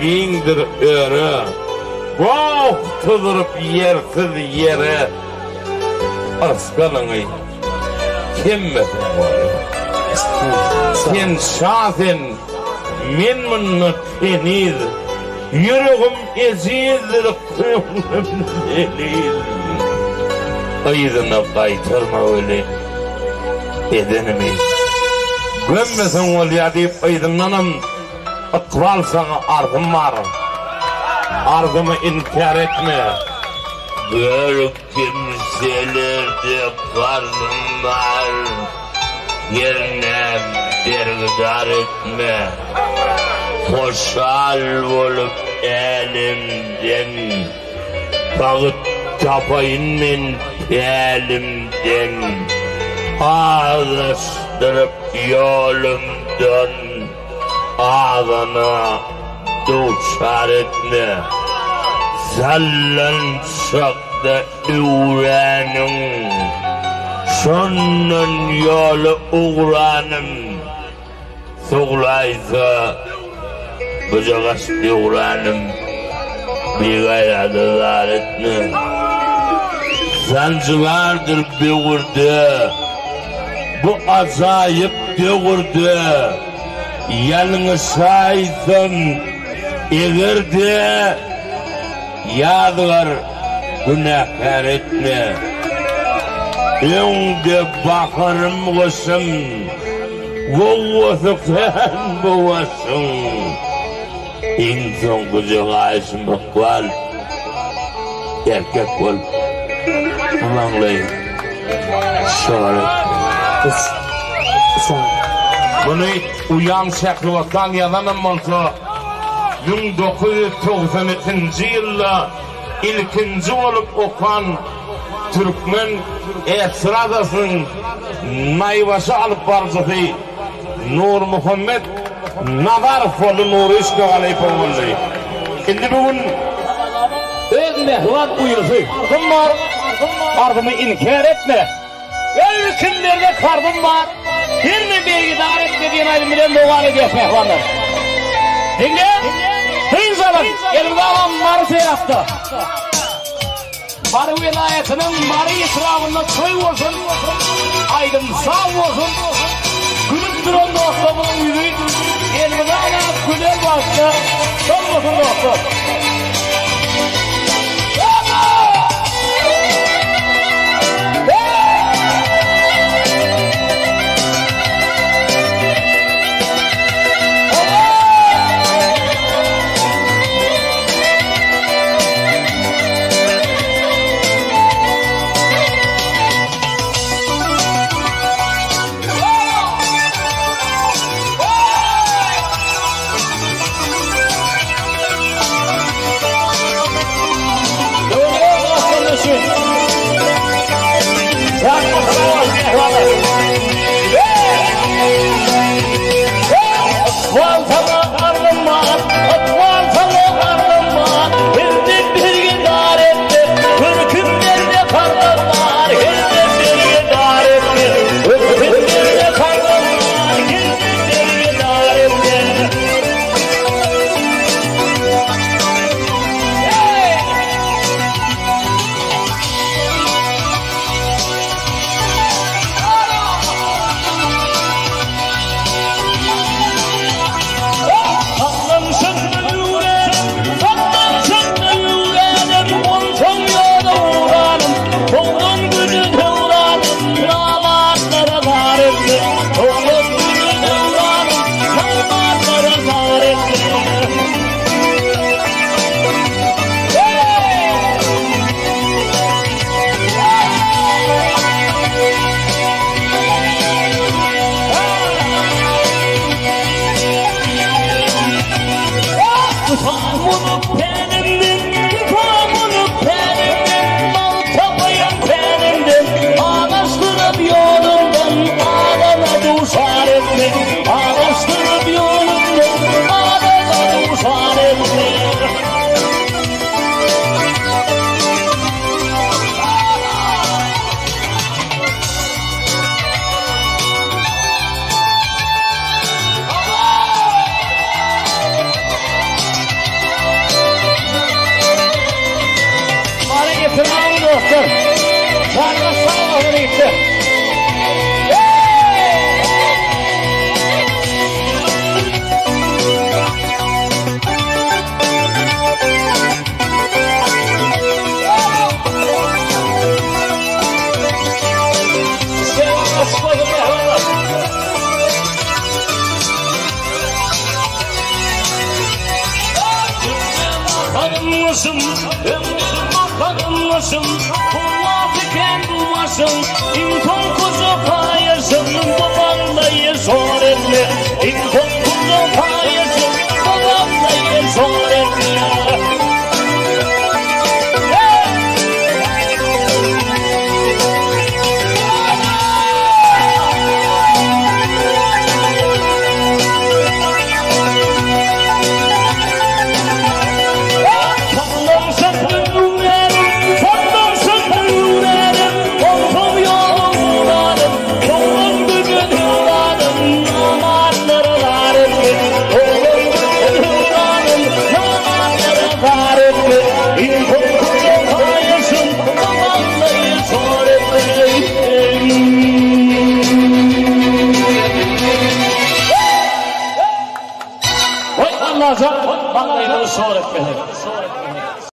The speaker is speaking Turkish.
bindir öre. Vah tızırıp yersiz yere. Askanını kimmesin var. Sen şahsen men bunu teniz. Yüreğim ezildir, kıyımım deniz. Aydına kaytırma öyle edenimi. Gömmesin ol ya deyip aydınlanım. Akval sana arzım var. Arzımı inkar etme. Böyle kimselerde karzım var. Yerine dergidar etme. Koşal olup elimden. Bağıt tapayın men elimden. Ağlaştırıp yolumdan. Ağzına duçar etme. Sallançakta uğranım. Şonun yolu uğranım. Soğlaysa bıcağaçtı uğranım. Bir gayradı zar etme. Sancılardır büğürdü. Bu acayip büğürdü. Yanını saysın eğer de yağdılar günahkar etme. Önde bakarım kızım, Voğusu sen boğasın. En son kucağa açmak var. Erkek ol. Ulanlayın. Şöyle. Bunu uyan şeklivattan yalanım olsa 1992 yılda ilkinci olup okan Türkmen estradasının naybaşı alıp barcısı Nur Muhammed Nadarov oldu Nur İşgal yapamalı. Şimdi bugün öz mehvat buyursu. Kardım var. Kardımı inkar etme. Ülkünlerde kardım var. Birine bir idare etmediğin ayrımdan doğalı diye mehvanlar. Dinle. Hıyız alın. Elimde alan marı yaptı. Marı vilayetinin marı itirafında köy olsun. Aydın sağ olsun. Gülüp duran dostlarımın yüzü. Elimde alan güler bastı. Son olsun dostlar. bakanmışım, ömür bakanmışım, kulak iken bulmasın, İnkon kuzu payasın, babamdayı zor etme, İnkon kuzu payasın, babamdayı zor etme. Vallahi sonra